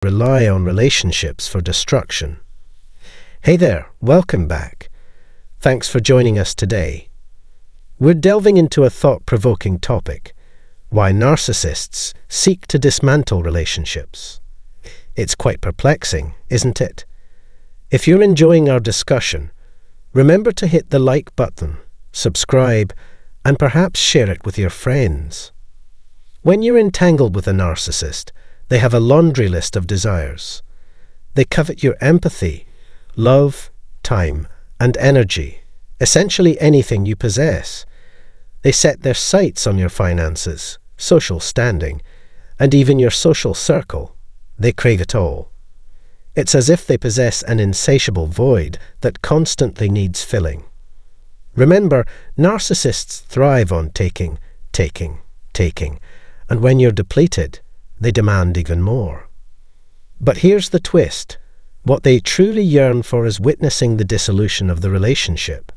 rely on relationships for destruction. Hey there, welcome back. Thanks for joining us today. We're delving into a thought-provoking topic: why narcissists seek to dismantle relationships. It's quite perplexing, isn't it? If you're enjoying our discussion, remember to hit the like button, subscribe, and perhaps share it with your friends. When you're entangled with a narcissist, they have a laundry list of desires. They covet your empathy, love, time, and energy, essentially anything you possess. They set their sights on your finances, social standing, and even your social circle. They crave it all. It's as if they possess an insatiable void that constantly needs filling. Remember, narcissists thrive on taking, and when you're depleted, they demand even more. But here's the twist. What they truly yearn for is witnessing the dissolution of the relationship.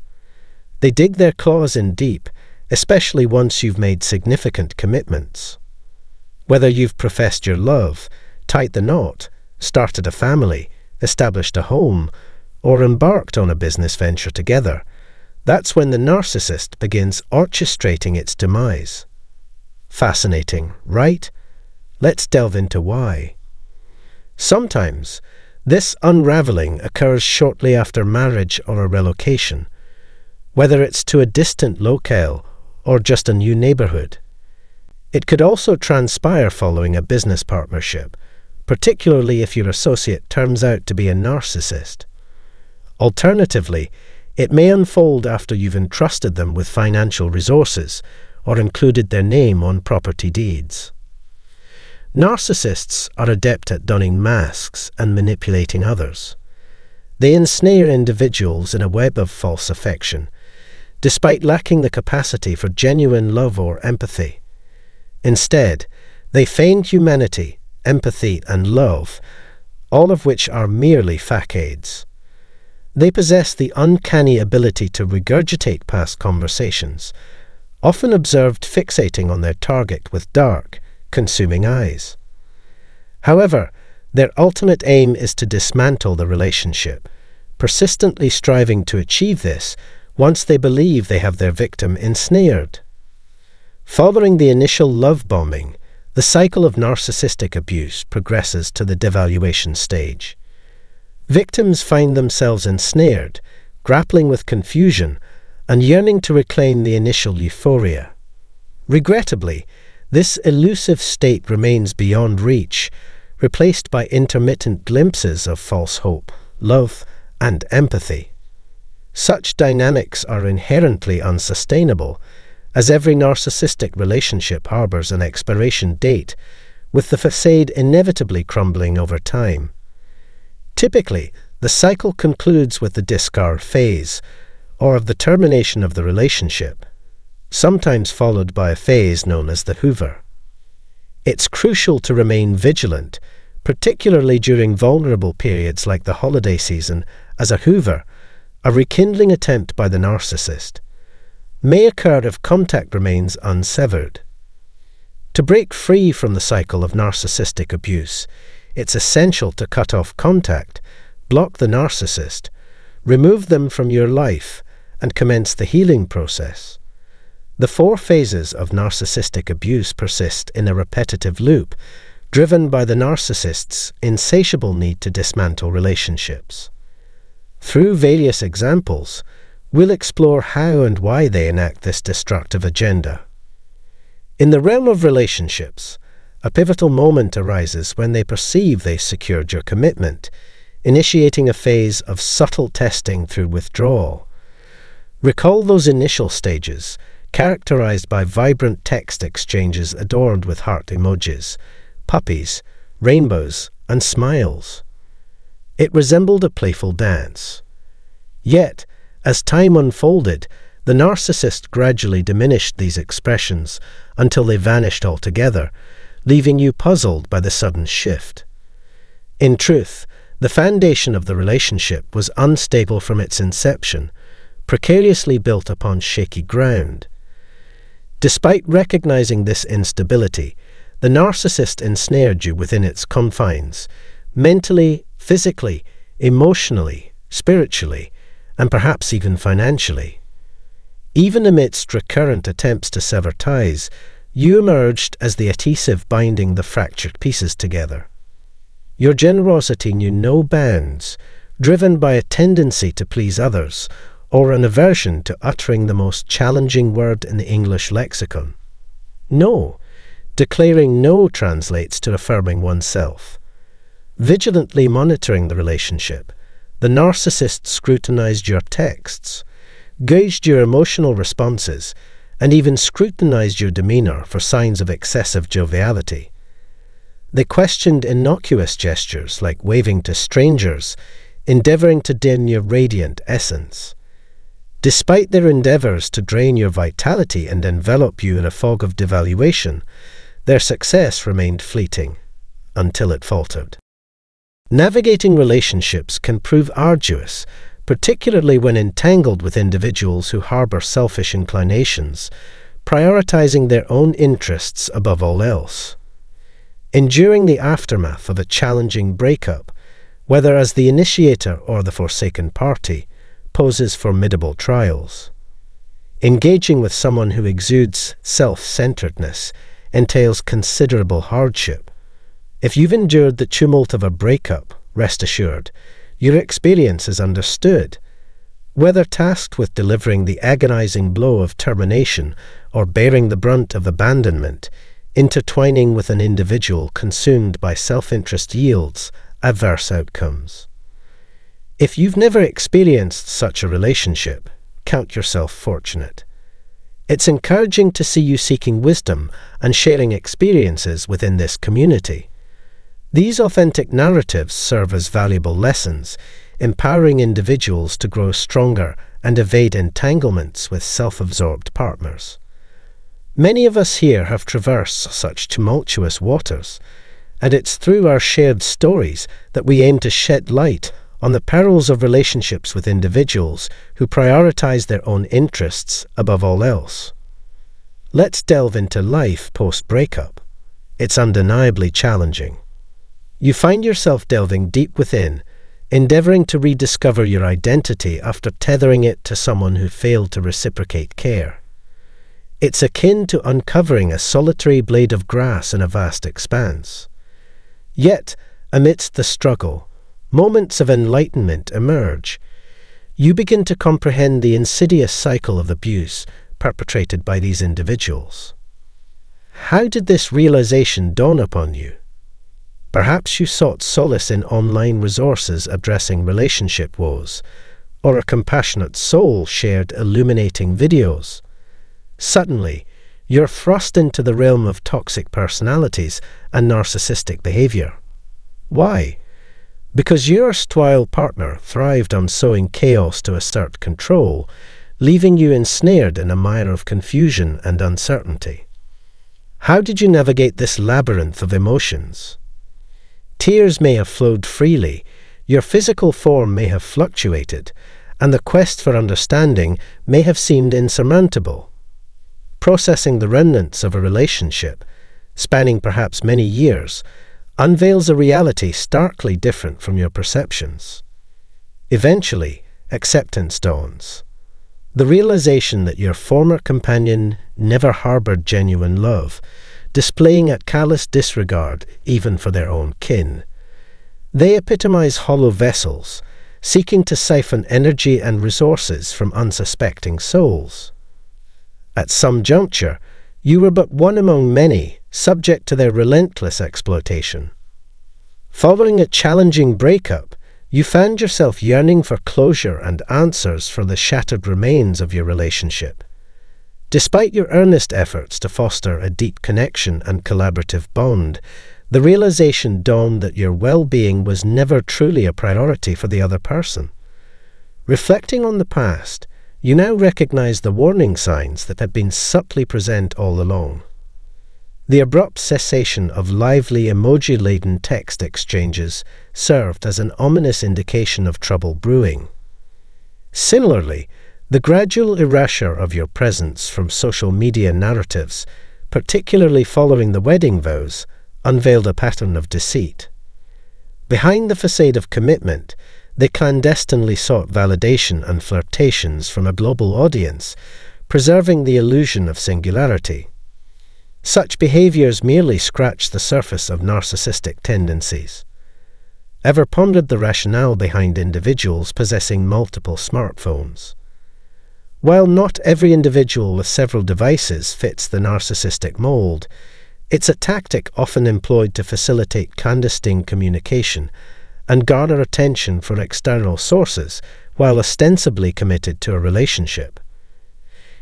They dig their claws in deep, especially once you've made significant commitments. Whether you've professed your love, tied the knot, started a family, established a home, or embarked on a business venture together, that's when the narcissist begins orchestrating its demise. Fascinating, right? Let's delve into why. Sometimes, this unraveling occurs shortly after marriage or a relocation, whether it's to a distant locale or just a new neighborhood. It could also transpire following a business partnership, particularly if your associate turns out to be a narcissist. Alternatively, it may unfold after you've entrusted them with financial resources or included their name on property deeds. Narcissists are adept at donning masks and manipulating others. They ensnare individuals in a web of false affection, despite lacking the capacity for genuine love or empathy. Instead, they feign humanity, empathy, and love, all of which are merely facades. They possess the uncanny ability to regurgitate past conversations, often observed fixating on their target with dark, consuming eyes. However, their ultimate aim is to dismantle the relationship, persistently striving to achieve this once they believe they have their victim ensnared. Following the initial love bombing, the cycle of narcissistic abuse progresses to the devaluation stage. Victims find themselves ensnared, grappling with confusion, and yearning to reclaim the initial euphoria. Regrettably, this elusive state remains beyond reach, replaced by intermittent glimpses of false hope, love, and empathy. Such dynamics are inherently unsustainable, as every narcissistic relationship harbors an expiration date, with the facade inevitably crumbling over time. Typically, the cycle concludes with the discard phase, or of the termination of the relationship, sometimes followed by a phase known as the Hoover. It's crucial to remain vigilant, particularly during vulnerable periods like the holiday season, as a Hoover, a rekindling attempt by the narcissist, may occur if contact remains unsevered. To break free from the cycle of narcissistic abuse, it's essential to cut off contact, block the narcissist, remove them from your life, and commence the healing process. The 4 phases of narcissistic abuse persist in a repetitive loop, driven by the narcissist's insatiable need to dismantle relationships. Through various examples, we'll explore how and why they enact this destructive agenda. In the realm of relationships, a pivotal moment arises when they perceive they secured your commitment, initiating a phase of subtle testing through withdrawal. Recall those initial stages, characterized by vibrant text exchanges adorned with heart emojis, puppies, rainbows, and smiles. It resembled a playful dance. Yet, as time unfolded, the narcissist gradually diminished these expressions until they vanished altogether, leaving you puzzled by the sudden shift. In truth, the foundation of the relationship was unstable from its inception, precariously built upon shaky ground. Despite recognizing this instability, the narcissist ensnared you within its confines, mentally, physically, emotionally, spiritually, and perhaps even financially. Even amidst recurrent attempts to sever ties, you emerged as the adhesive binding the fractured pieces together. Your generosity knew no bounds, driven by a tendency to please others, or an aversion to uttering the most challenging word in the English lexicon. No. Declaring no translates to affirming oneself. Vigilantly monitoring the relationship, the narcissist scrutinized your texts, gauged your emotional responses, and even scrutinized your demeanor for signs of excessive joviality. They questioned innocuous gestures like waving to strangers, endeavoring to dim your radiant essence. Despite their endeavors to drain your vitality and envelop you in a fog of devaluation, their success remained fleeting, until it faltered. Navigating relationships can prove arduous, particularly when entangled with individuals who harbor selfish inclinations, prioritizing their own interests above all else. Enduring the aftermath of a challenging breakup, whether as the initiator or the forsaken party, poses formidable trials. Engaging with someone who exudes self-centeredness entails considerable hardship. If you've endured the tumult of a breakup, rest assured, your experience is understood. Whether tasked with delivering the agonizing blow of termination or bearing the brunt of abandonment, intertwining with an individual consumed by self-interest yields adverse outcomes. If you've never experienced such a relationship, count yourself fortunate. It's encouraging to see you seeking wisdom and sharing experiences within this community. These authentic narratives serve as valuable lessons, empowering individuals to grow stronger and evade entanglements with self-absorbed partners. Many of us here have traversed such tumultuous waters, and it's through our shared stories that we aim to shed light on the perils of relationships with individuals who prioritize their own interests above all else. Let's delve into life post-breakup. It's undeniably challenging. You find yourself delving deep within, endeavoring to rediscover your identity after tethering it to someone who failed to reciprocate care. It's akin to uncovering a solitary blade of grass in a vast expanse. Yet, amidst the struggle, moments of enlightenment emerge. You begin to comprehend the insidious cycle of abuse perpetrated by these individuals. How did this realization dawn upon you? Perhaps you sought solace in online resources addressing relationship woes, or a compassionate soul shared illuminating videos. Suddenly, you're thrust into the realm of toxic personalities and narcissistic behavior. Why? Because your erstwhile partner thrived on sowing chaos to assert control, leaving you ensnared in a mire of confusion and uncertainty. How did you navigate this labyrinth of emotions? Tears may have flowed freely, your physical form may have fluctuated, and the quest for understanding may have seemed insurmountable. Processing the remnants of a relationship, spanning perhaps many years, unveils a reality starkly different from your perceptions. Eventually, acceptance dawns. The realization that your former companion never harbored genuine love, displaying a callous disregard even for their own kin. They epitomize hollow vessels, seeking to siphon energy and resources from unsuspecting souls. At some juncture, you were but one among many, subject to their relentless exploitation. Following a challenging breakup, you found yourself yearning for closure and answers for the shattered remains of your relationship. Despite your earnest efforts to foster a deep connection and collaborative bond, the realization dawned that your well-being was never truly a priority for the other person. Reflecting on the past, you now recognize the warning signs that had been subtly present all along. The abrupt cessation of lively emoji-laden text exchanges served as an ominous indication of trouble brewing. Similarly, the gradual erasure of your presence from social media narratives, particularly following the wedding vows, unveiled a pattern of deceit. Behind the facade of commitment, they clandestinely sought validation and flirtations from a global audience, preserving the illusion of singularity. Such behaviors merely scratch the surface of narcissistic tendencies. Ever pondered the rationale behind individuals possessing multiple smartphones? While not every individual with several devices fits the narcissistic mold, it's a tactic often employed to facilitate clandestine communication and garner attention from external sources while ostensibly committed to a relationship.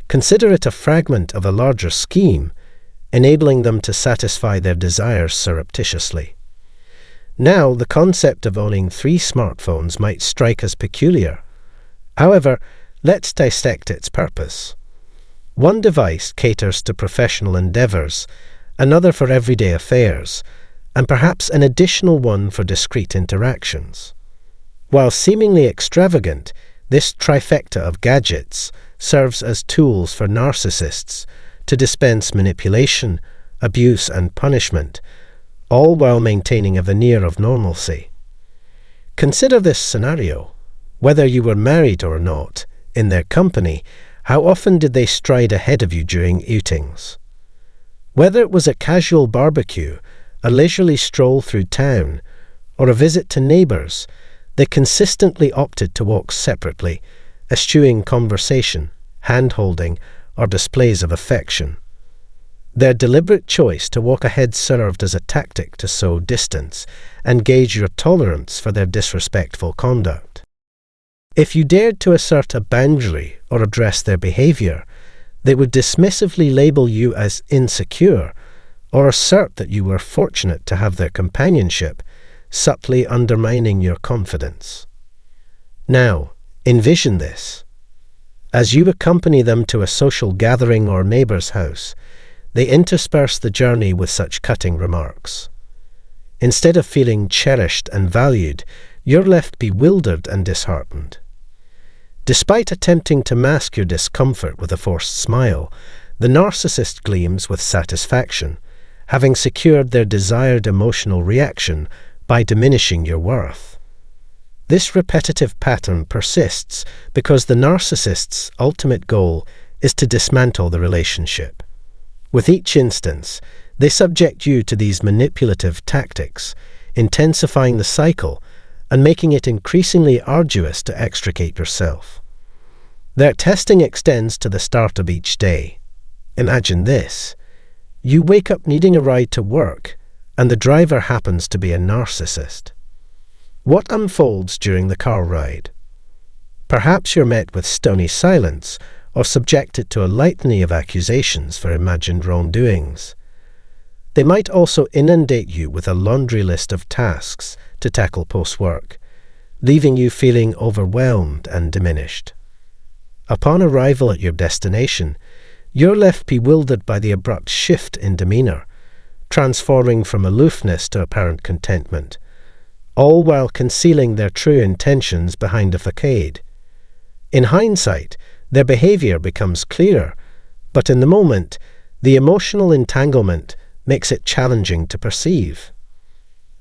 Consider it a fragment of a larger scheme, enabling them to satisfy their desires surreptitiously. Now, the concept of owning 3 smartphones might strike as peculiar. However, let's dissect its purpose. One device caters to professional endeavors, another for everyday affairs, and perhaps an additional one for discrete interactions. While seemingly extravagant, this trifecta of gadgets serves as tools for narcissists to dispense manipulation, abuse, and punishment, all while maintaining a veneer of normalcy. Consider this scenario. Whether you were married or not, in their company, how often did they stride ahead of you during outings? Whether it was a casual barbecue, a leisurely stroll through town, or a visit to neighbours, they consistently opted to walk separately, eschewing conversation, hand-holding, or displays of affection. Their deliberate choice to walk ahead served as a tactic to sow distance and gauge your tolerance for their disrespectful conduct. If you dared to assert a boundary or address their behaviour, they would dismissively label you as insecure or assert that you were fortunate to have their companionship, subtly undermining your confidence. Now, envision this. As you accompany them to a social gathering or neighbour's house, they intersperse the journey with such cutting remarks. Instead of feeling cherished and valued, you're left bewildered and disheartened. Despite attempting to mask your discomfort with a forced smile, the narcissist gleams with satisfaction, having secured their desired emotional reaction by diminishing your worth. This repetitive pattern persists because the narcissist's ultimate goal is to dismantle the relationship. With each instance, they subject you to these manipulative tactics, intensifying the cycle and making it increasingly arduous to extricate yourself. Their testing extends to the start of each day. Imagine this. You wake up needing a ride to work, and the driver happens to be a narcissist. What unfolds during the car ride? Perhaps you're met with stony silence or subjected to a litany of accusations for imagined wrongdoings. They might also inundate you with a laundry list of tasks to tackle post-work, leaving you feeling overwhelmed and diminished. Upon arrival at your destination, you're left bewildered by the abrupt shift in demeanour, transforming from aloofness to apparent contentment, all while concealing their true intentions behind a facade. In hindsight, their behaviour becomes clearer, but in the moment, the emotional entanglement makes it challenging to perceive.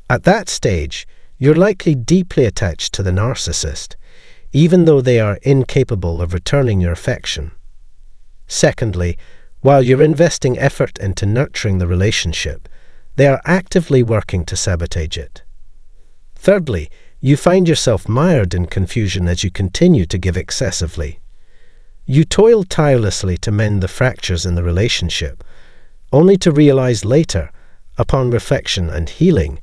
At that stage, you're likely deeply attached to the narcissist, even though they are incapable of returning your affection. Secondly, while you're investing effort into nurturing the relationship, they are actively working to sabotage it. Thirdly, you find yourself mired in confusion as you continue to give excessively. You toil tirelessly to mend the fractures in the relationship, only to realize later, upon reflection and healing,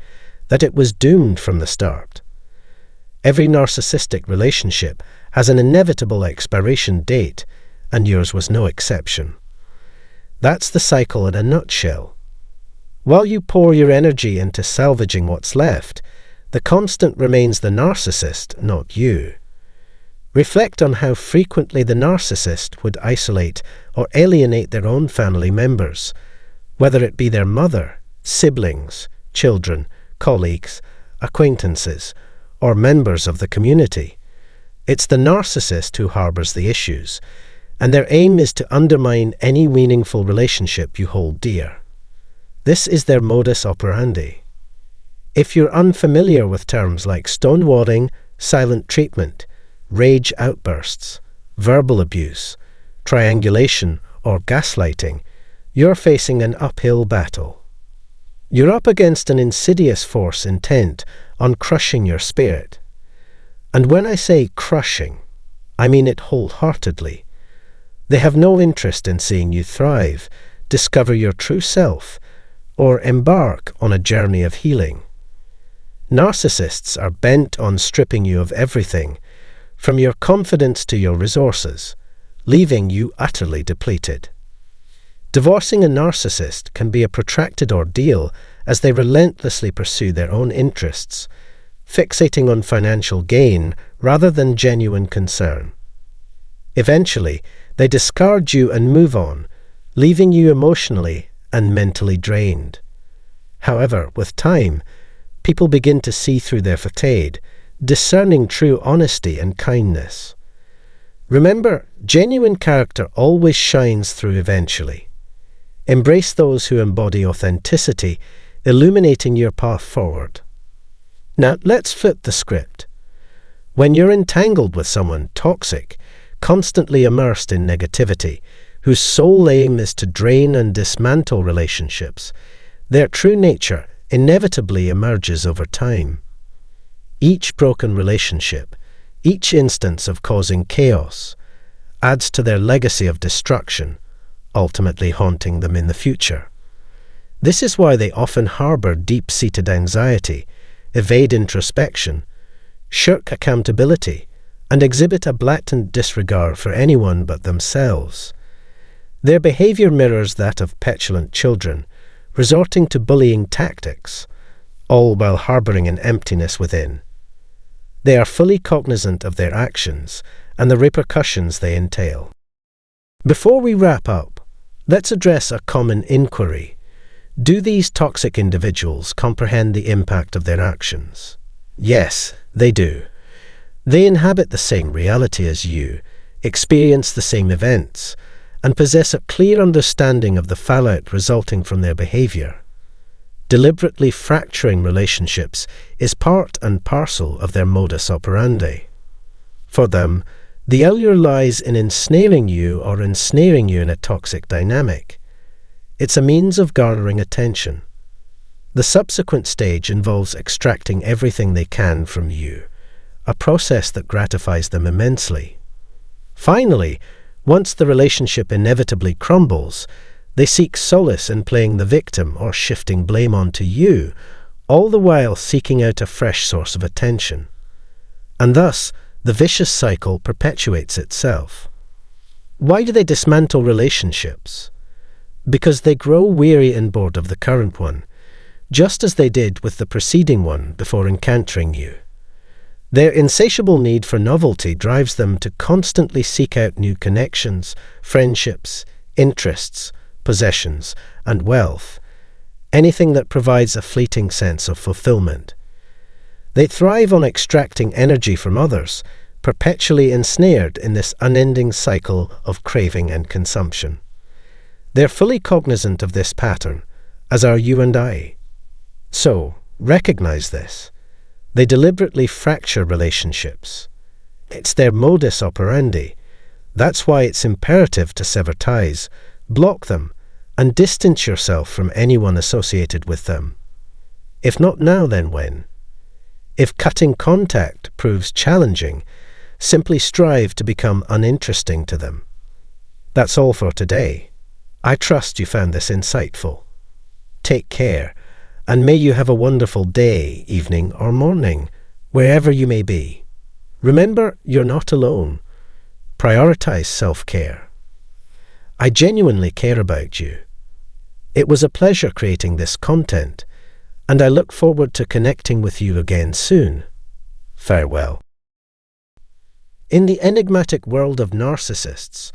that it was doomed from the start. Every narcissistic relationship has an inevitable expiration date, and yours was no exception. That's the cycle in a nutshell. While you pour your energy into salvaging what's left, the constant remains the narcissist, not you. Reflect on how frequently the narcissist would isolate or alienate their own family members, whether it be their mother, siblings, children, colleagues, acquaintances, or members of the community. It's the narcissist who harbours the issues, and their aim is to undermine any meaningful relationship you hold dear. This is their modus operandi. If you're unfamiliar with terms like stonewalling, silent treatment, rage outbursts, verbal abuse, triangulation, or gaslighting, you're facing an uphill battle. You're up against an insidious force intent on crushing your spirit. And when I say crushing, I mean it wholeheartedly. They have no interest in seeing you thrive, discover your true self, or embark on a journey of healing. Narcissists are bent on stripping you of everything, from your confidence to your resources, leaving you utterly depleted. Divorcing a narcissist can be a protracted ordeal as they relentlessly pursue their own interests, fixating on financial gain rather than genuine concern. Eventually, they discard you and move on, leaving you emotionally and mentally drained. However, with time, people begin to see through their facade, discerning true honesty and kindness. Remember, genuine character always shines through eventually. Embrace those who embody authenticity, illuminating your path forward. Now, let's flip the script. When you're entangled with someone toxic, constantly immersed in negativity, whose sole aim is to drain and dismantle relationships, their true nature inevitably emerges over time. Each broken relationship, each instance of causing chaos, adds to their legacy of destruction, ultimately haunting them in the future. This is why they often harbor deep-seated anxiety, evade introspection, shirk accountability, and exhibit a blatant disregard for anyone but themselves. Their behavior mirrors that of petulant children, resorting to bullying tactics, all while harboring an emptiness within. They are fully cognizant of their actions and the repercussions they entail. Before we wrap up, let's address a common inquiry. Do these toxic individuals comprehend the impact of their actions? Yes, they do. They inhabit the same reality as you, experience the same events, and possess a clear understanding of the fallout resulting from their behavior. Deliberately fracturing relationships is part and parcel of their modus operandi. For them, the allure lies in ensnaring you or ensnaring you in a toxic dynamic. It's a means of garnering attention. The subsequent stage involves extracting everything they can from you, a process that gratifies them immensely. Finally, once the relationship inevitably crumbles, they seek solace in playing the victim or shifting blame onto you, all the while seeking out a fresh source of attention. And thus, the vicious cycle perpetuates itself. Why do they dismantle relationships? Because they grow weary and bored of the current one, just as they did with the preceding one before encountering you. Their insatiable need for novelty drives them to constantly seek out new connections, friendships, interests, possessions, and wealth, anything that provides a fleeting sense of fulfillment. They thrive on extracting energy from others, perpetually ensnared in this unending cycle of craving and consumption. They're fully cognizant of this pattern, as are you and I. So, recognize this. They deliberately fracture relationships. It's their modus operandi. That's why it's imperative to sever ties, block them, and distance yourself from anyone associated with them. If not now, then when? If cutting contact proves challenging, simply strive to become uninteresting to them. That's all for today. I trust you found this insightful. Take care, and may you have a wonderful day, evening, or morning, wherever you may be. Remember, you're not alone. Prioritize self-care. I genuinely care about you. It was a pleasure creating this content, and I look forward to connecting with you again soon. Farewell. In the enigmatic world of narcissists,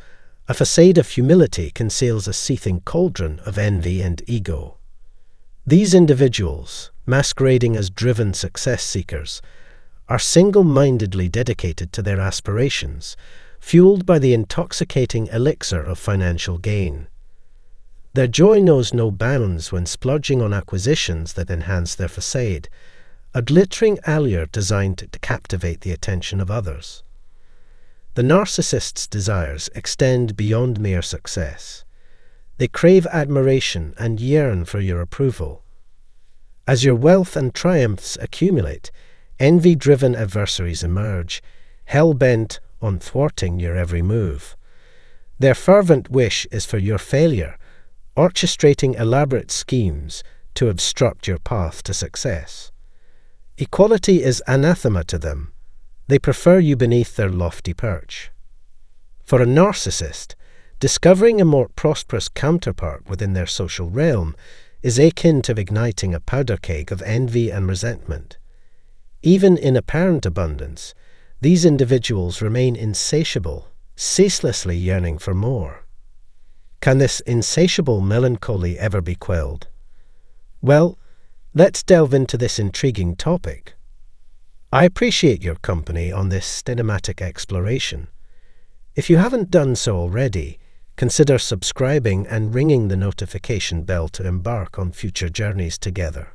a facade of humility conceals a seething cauldron of envy and ego. These individuals, masquerading as driven success seekers, are single-mindedly dedicated to their aspirations, fueled by the intoxicating elixir of financial gain. Their joy knows no bounds when splurging on acquisitions that enhance their facade, a glittering allure designed to captivate the attention of others. The narcissist's desires extend beyond mere success. They crave admiration and yearn for your approval. As your wealth and triumphs accumulate, envy-driven adversaries emerge, hell-bent on thwarting your every move. Their fervent wish is for your failure, orchestrating elaborate schemes to obstruct your path to success. Equality is anathema to them. They prefer you beneath their lofty perch. For a narcissist, discovering a more prosperous counterpart within their social realm is akin to igniting a powder keg of envy and resentment. Even in apparent abundance, these individuals remain insatiable, ceaselessly yearning for more. Can this insatiable melancholy ever be quelled? Well, let's delve into this intriguing topic. I appreciate your company on this cinematic exploration. If you haven't done so already, consider subscribing and ringing the notification bell to embark on future journeys together.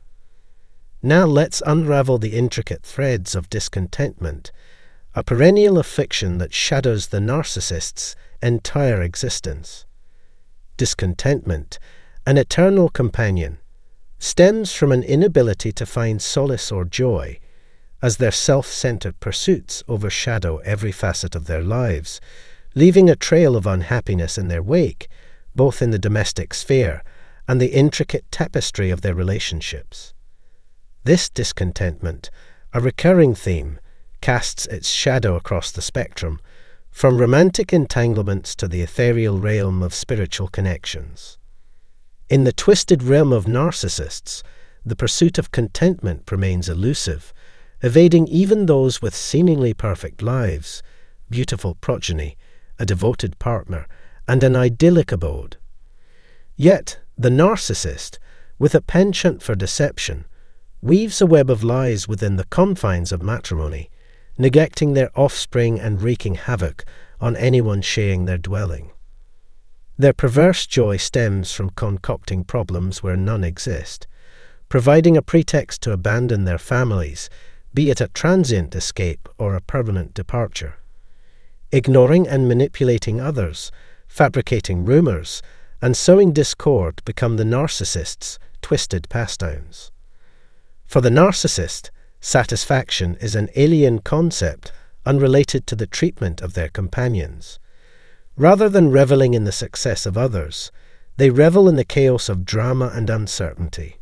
Now let's unravel the intricate threads of discontentment, a perennial affliction that shadows the narcissist's entire existence. Discontentment, an eternal companion, stems from an inability to find solace or joy, as their self-centered pursuits overshadow every facet of their lives, leaving a trail of unhappiness in their wake, both in the domestic sphere and the intricate tapestry of their relationships. This discontentment, a recurring theme, casts its shadow across the spectrum, from romantic entanglements to the ethereal realm of spiritual connections. In the twisted realm of narcissists, the pursuit of contentment remains elusive, evading even those with seemingly perfect lives, beautiful progeny, a devoted partner, and an idyllic abode. Yet, the narcissist, with a penchant for deception, weaves a web of lies within the confines of matrimony, neglecting their offspring and wreaking havoc on anyone sharing their dwelling. Their perverse joy stems from concocting problems where none exist, providing a pretext to abandon their families, be it a transient escape or a permanent departure. Ignoring and manipulating others, fabricating rumors, and sowing discord become the narcissist's twisted pastimes. For the narcissist, satisfaction is an alien concept unrelated to the treatment of their companions. Rather than reveling in the success of others, they revel in the chaos of drama and uncertainty.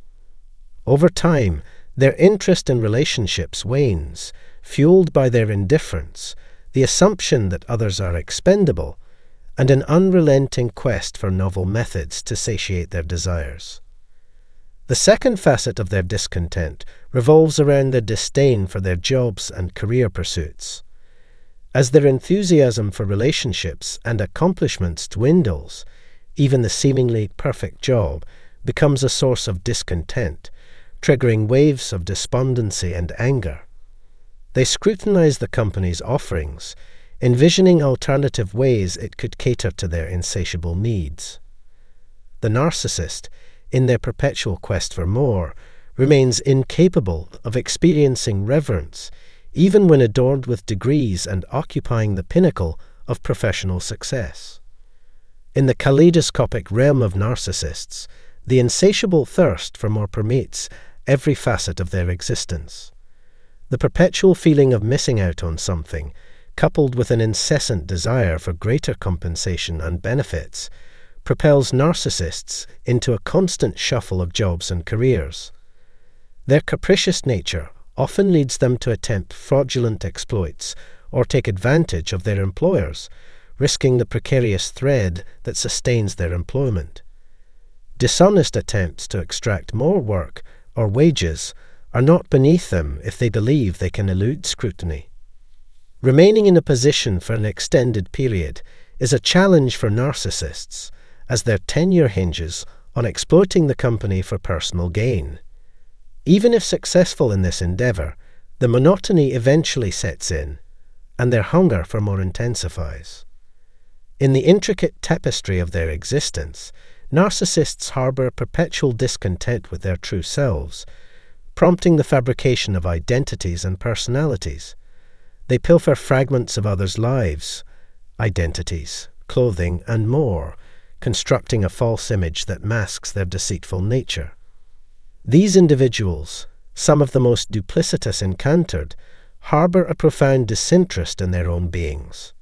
Over time, their interest in relationships wanes, fueled by their indifference, the assumption that others are expendable, and an unrelenting quest for novel methods to satiate their desires. The second facet of their discontent revolves around their disdain for their jobs and career pursuits. As their enthusiasm for relationships and accomplishments dwindles, even the seemingly perfect job becomes a source of discontent, triggering waves of despondency and anger. They scrutinize the company's offerings, envisioning alternative ways it could cater to their insatiable needs. The narcissist, in their perpetual quest for more, remains incapable of experiencing reverence, even when adorned with degrees and occupying the pinnacle of professional success. In the kaleidoscopic realm of narcissists, the insatiable thirst for more permeates every facet of their existence. The perpetual feeling of missing out on something, coupled with an incessant desire for greater compensation and benefits, propels narcissists into a constant shuffle of jobs and careers. Their capricious nature often leads them to attempt fraudulent exploits or take advantage of their employers, risking the precarious thread that sustains their employment. Dishonest attempts to extract more work or wages are not beneath them if they believe they can elude scrutiny. Remaining in a position for an extended period is a challenge for narcissists, as their tenure hinges on exploiting the company for personal gain. Even if successful in this endeavor, the monotony eventually sets in, and their hunger for more intensifies. In the intricate tapestry of their existence, narcissists harbor perpetual discontent with their true selves, prompting the fabrication of identities and personalities. They pilfer fragments of others' lives, identities, clothing, and more, constructing a false image that masks their deceitful nature. These individuals, some of the most duplicitous encountered, harbor a profound disinterest in their own beings.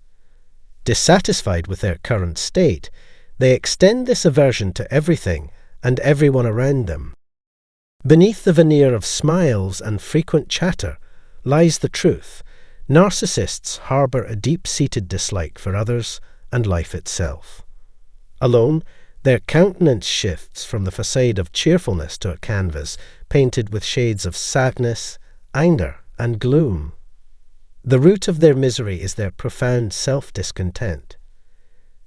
Dissatisfied with their current state, they extend this aversion to everything and everyone around them. Beneath the veneer of smiles and frequent chatter lies the truth. Narcissists harbor a deep-seated dislike for others and life itself. Alone, their countenance shifts from the facade of cheerfulness to a canvas painted with shades of sadness, anger, and gloom. The root of their misery is their profound self-discontent.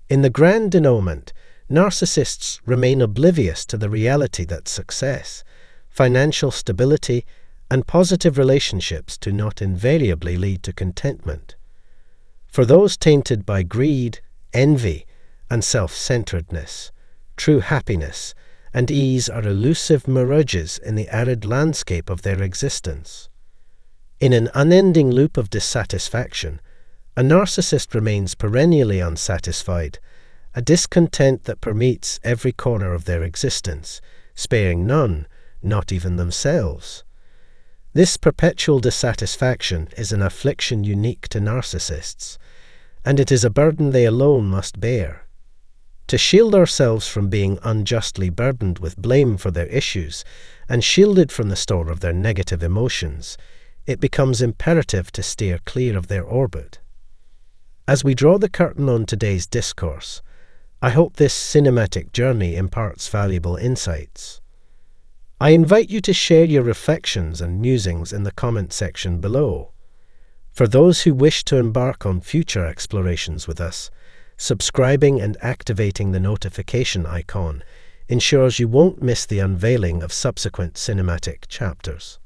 In the grand denouement, narcissists remain oblivious to the reality that success, financial stability, and positive relationships do not invariably lead to contentment. For those tainted by greed, envy, and self-centeredness, true happiness and ease are elusive mirages in the arid landscape of their existence. In an unending loop of dissatisfaction, a narcissist remains perennially unsatisfied, a discontent that permeates every corner of their existence, sparing none, not even themselves. This perpetual dissatisfaction is an affliction unique to narcissists, and it is a burden they alone must bear. To shield ourselves from being unjustly burdened with blame for their issues and shielded from the store of their negative emotions, it becomes imperative to steer clear of their orbit. As we draw the curtain on today's discourse, I hope this cinematic journey imparts valuable insights. I invite you to share your reflections and musings in the comment section below. For those who wish to embark on future explorations with us, subscribing and activating the notification icon ensures you won't miss the unveiling of subsequent cinematic chapters.